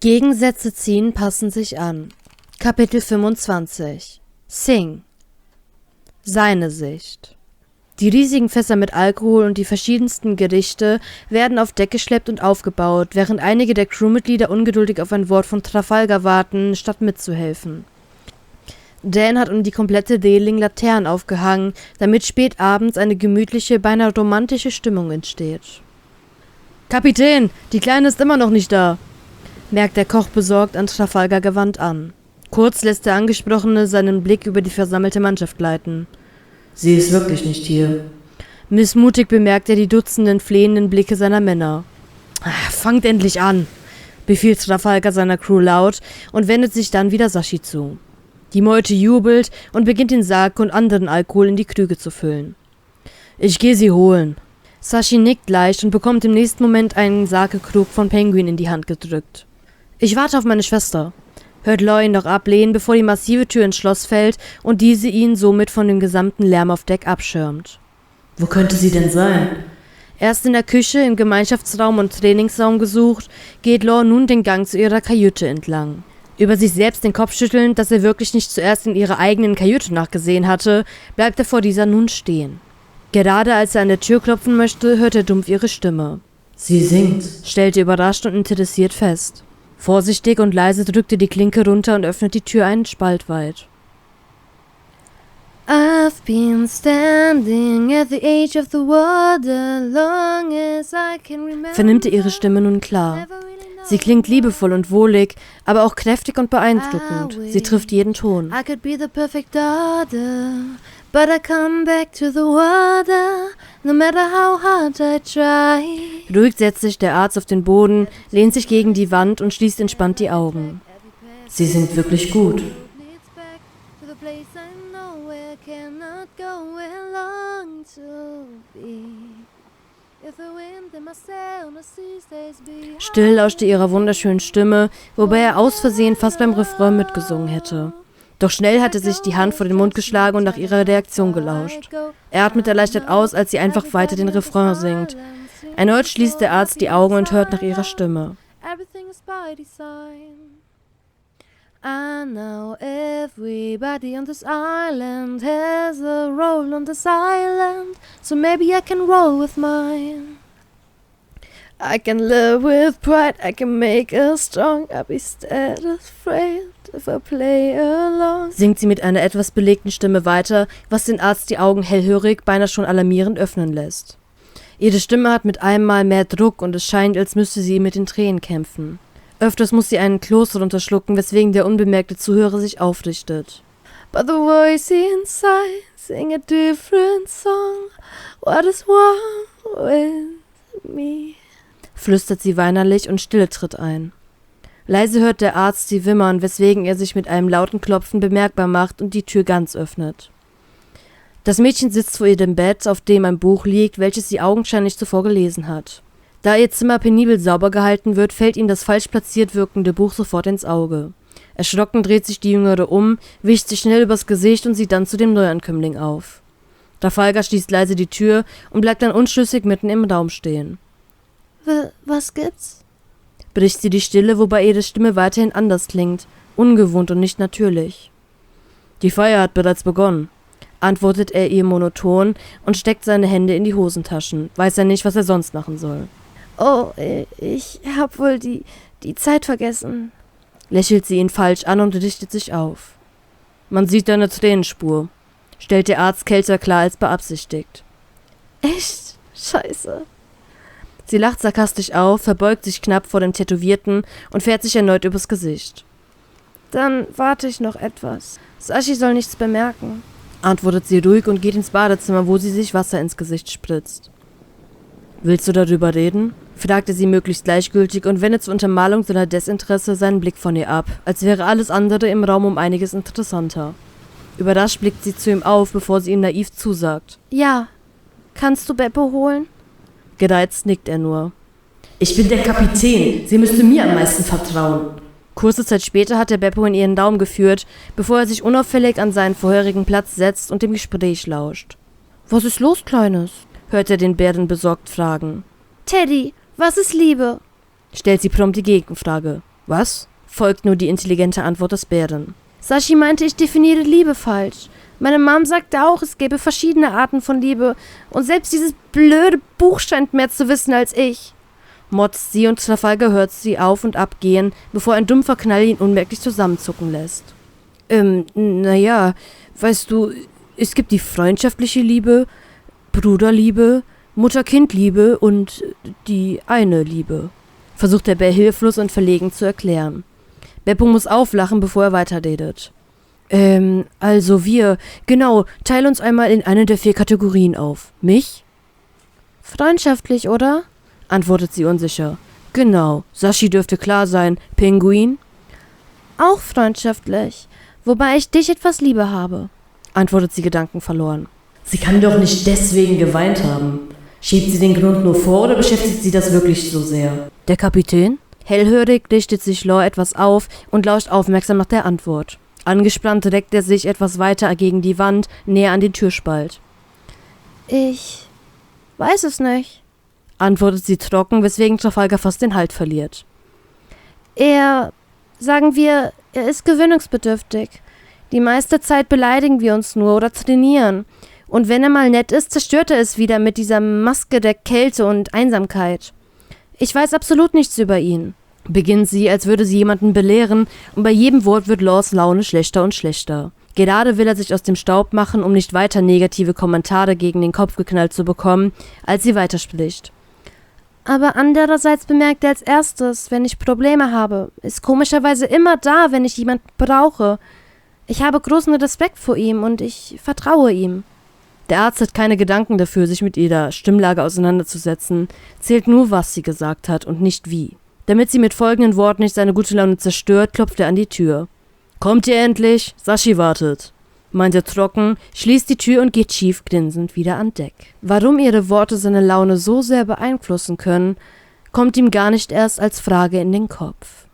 Gegensätze ziehen, passen sich an. Kapitel 25. Sing. Seine Sicht. Die riesigen Fässer mit Alkohol und die verschiedensten Gerichte werden auf Deck geschleppt und aufgebaut, während einige der Crewmitglieder ungeduldig auf ein Wort von Trafalgar warten, statt mitzuhelfen. Dan hat um die komplette Reling Laternen aufgehangen, damit spät abends eine gemütliche, beinahe romantische Stimmung entsteht. »Kapitän, die Kleine ist immer noch nicht da«, merkt der Koch besorgt an Trafalgar gewandt an. Kurz lässt der Angesprochene seinen Blick über die versammelte Mannschaft gleiten. »Sie ist wirklich nicht hier.« Missmutig bemerkt er die dutzenden flehenden Blicke seiner Männer. »Fangt endlich an«, befiehlt Trafalgar seiner Crew laut und wendet sich dann wieder Sashi zu. Die Meute jubelt und beginnt den Sake und anderen Alkohol in die Krüge zu füllen. »Ich gehe sie holen.« Sashi nickt leicht und bekommt im nächsten Moment einen Sake-Krug von Penguin in die Hand gedrückt. »Ich warte auf meine Schwester«, hört Law ihn noch ablehnen, bevor die massive Tür ins Schloss fällt und diese ihn somit von dem gesamten Lärm auf Deck abschirmt. »Wo könnte sie denn sein?« Erst in der Küche, im Gemeinschaftsraum und Trainingsraum gesucht, geht Law nun den Gang zu ihrer Kajüte entlang. Über sich selbst den Kopf schüttelnd, dass er wirklich nicht zuerst in ihrer eigenen Kajüte nachgesehen hatte, bleibt er vor dieser nun stehen. Gerade als er an der Tür klopfen möchte, hört er dumpf ihre Stimme. »Sie singt«, stellt er überrascht und interessiert fest. Vorsichtig und leise drückt er die Klinke runter und öffnet die Tür einen Spalt weit. I've been standing at the edge of the water long as I can remember. Vernimmt er ihre Stimme nun klar. Sie klingt liebevoll und wohlig, aber auch kräftig und beeindruckend. Sie trifft jeden Ton. I could be the perfect daughter, but I come back to the water, no matter how hard I try. Ruhig setzt sich der Arzt auf den Boden, lehnt sich gegen die Wand und schließt entspannt die Augen. »Sie singt wirklich gut.« Still lauschte ihrer wunderschönen Stimme, wobei er aus Versehen fast beim Refrain mitgesungen hätte. Doch schnell hatte sich die Hand vor den Mund geschlagen und nach ihrer Reaktion gelauscht. Er atmet erleichtert aus, als sie einfach weiter den Refrain singt. Erneut schließt der Arzt die Augen und hört nach ihrer Stimme. I know everybody on this island has a role on this island, so maybe I can roll with mine. I can live with pride, I can make us strong, I'll be instead afraid if I play along. Singt sie mit einer etwas belegten Stimme weiter, was den Arzt die Augen hellhörig, beinahe schon alarmierend öffnen lässt. Ihre Stimme hat mit einem Mal mehr Druck und es scheint, als müsste sie mit den Tränen kämpfen. Öfters muss sie einen Kloß runterschlucken, weswegen der unbemerkte Zuhörer sich aufrichtet. But the voice inside sing a different song. What is wrong with me? Flüstert sie weinerlich und Stille tritt ein. Leise hört der Arzt sie wimmern, weswegen er sich mit einem lauten Klopfen bemerkbar macht und die Tür ganz öffnet. Das Mädchen sitzt vor ihrem Bett, auf dem ein Buch liegt, welches sie augenscheinlich zuvor gelesen hat. Da ihr Zimmer penibel sauber gehalten wird, fällt ihm das falsch platziert wirkende Buch sofort ins Auge. Erschrocken dreht sich die Jüngere um, wischt sich schnell übers Gesicht und sieht dann zu dem Neuankömmling auf. Trafalgar schließt leise die Tür und bleibt dann unschlüssig mitten im Raum stehen. Was gibt's? Bricht sie die Stille, wobei ihre Stimme weiterhin anders klingt, ungewohnt und nicht natürlich. Die Feier hat bereits begonnen, antwortet er ihr monoton und steckt seine Hände in die Hosentaschen, weiß er nicht, was er sonst machen soll. Oh, ich hab wohl die Zeit vergessen, lächelt sie ihn falsch an und richtet sich auf. Man sieht deine Tränenspur, stellt der Arzt kälter klar als beabsichtigt. Echt? Scheiße. Sie lacht sarkastisch auf, verbeugt sich knapp vor dem Tätowierten und fährt sich erneut übers Gesicht. Dann warte ich noch etwas. Sashi soll nichts bemerken, antwortet sie ruhig und geht ins Badezimmer, wo sie sich Wasser ins Gesicht spritzt. Willst du darüber reden? Fragte sie möglichst gleichgültig und wendet zur Untermalung seiner Desinteresse seinen Blick von ihr ab, als wäre alles andere im Raum um einiges interessanter. Überrascht blickt sie zu ihm auf, bevor sie ihm naiv zusagt. Ja, kannst du Beppo holen? Gereizt nickt er nur. Ich bin der Kapitän, sie müsste mir am meisten vertrauen. Kurze Zeit später hat er Beppo in ihren Raum geführt, bevor er sich unauffällig an seinen vorherigen Platz setzt und dem Gespräch lauscht. Was ist los, Kleines? Hört er den Bären besorgt fragen. Teddy, was ist Liebe? Stellt sie prompt die Gegenfrage. Was? Folgt nur die intelligente Antwort des Bären. Sashi meinte, ich definiere Liebe falsch. Meine Mom sagte auch, es gäbe verschiedene Arten von Liebe. Und selbst dieses blöde Buch scheint mehr zu wissen als ich. Motzt sie und Trafalgar hört sie auf und ab gehen, bevor ein dumpfer Knall ihn unmerklich zusammenzucken lässt. Naja, weißt du, es gibt die freundschaftliche Liebe, Bruderliebe, Mutter-Kind-Liebe und die eine Liebe, versucht der Bär hilflos und verlegen zu erklären. Beppo muss auflachen, bevor er weiterredet. Also wir, genau, teil uns einmal in eine der 4 Kategorien auf. Mich? Freundschaftlich, oder? Antwortet sie unsicher. Genau, Sashi dürfte klar sein. Pinguin? Auch freundschaftlich, wobei ich dich etwas lieber habe, antwortet sie gedankenverloren. Sie kann doch nicht deswegen geweint haben. Schiebt sie den Grund nur vor oder beschäftigt sie das wirklich so sehr? Der Kapitän? Hellhörig richtet sich Law etwas auf und lauscht aufmerksam nach der Antwort. Angespannt reckt er sich etwas weiter gegen die Wand, näher an den Türspalt. Ich weiß es nicht, antwortet sie trocken, weswegen Trafalgar fast den Halt verliert. Er ist gewöhnungsbedürftig. Die meiste Zeit beleidigen wir uns nur oder trainieren. Und wenn er mal nett ist, zerstört er es wieder mit dieser Maske der Kälte und Einsamkeit. Ich weiß absolut nichts über ihn, beginnt sie, als würde sie jemanden belehren, und bei jedem Wort wird Laws Laune schlechter und schlechter. Gerade will er sich aus dem Staub machen, um nicht weiter negative Kommentare gegen den Kopf geknallt zu bekommen, als sie weiterspricht. Aber andererseits bemerkt er als erstes, wenn ich Probleme habe, ist komischerweise immer da, wenn ich jemanden brauche. Ich habe großen Respekt vor ihm und ich vertraue ihm. Der Arzt hat keine Gedanken dafür, sich mit ihrer Stimmlage auseinanderzusetzen, zählt nur, was sie gesagt hat und nicht wie. Damit sie mit folgenden Worten nicht seine gute Laune zerstört, klopft er an die Tür. »Kommt ihr endlich? Sashi wartet«, meint er trocken, schließt die Tür und geht schief grinsend wieder an Deck. Warum ihre Worte seine Laune so sehr beeinflussen können, kommt ihm gar nicht erst als Frage in den Kopf.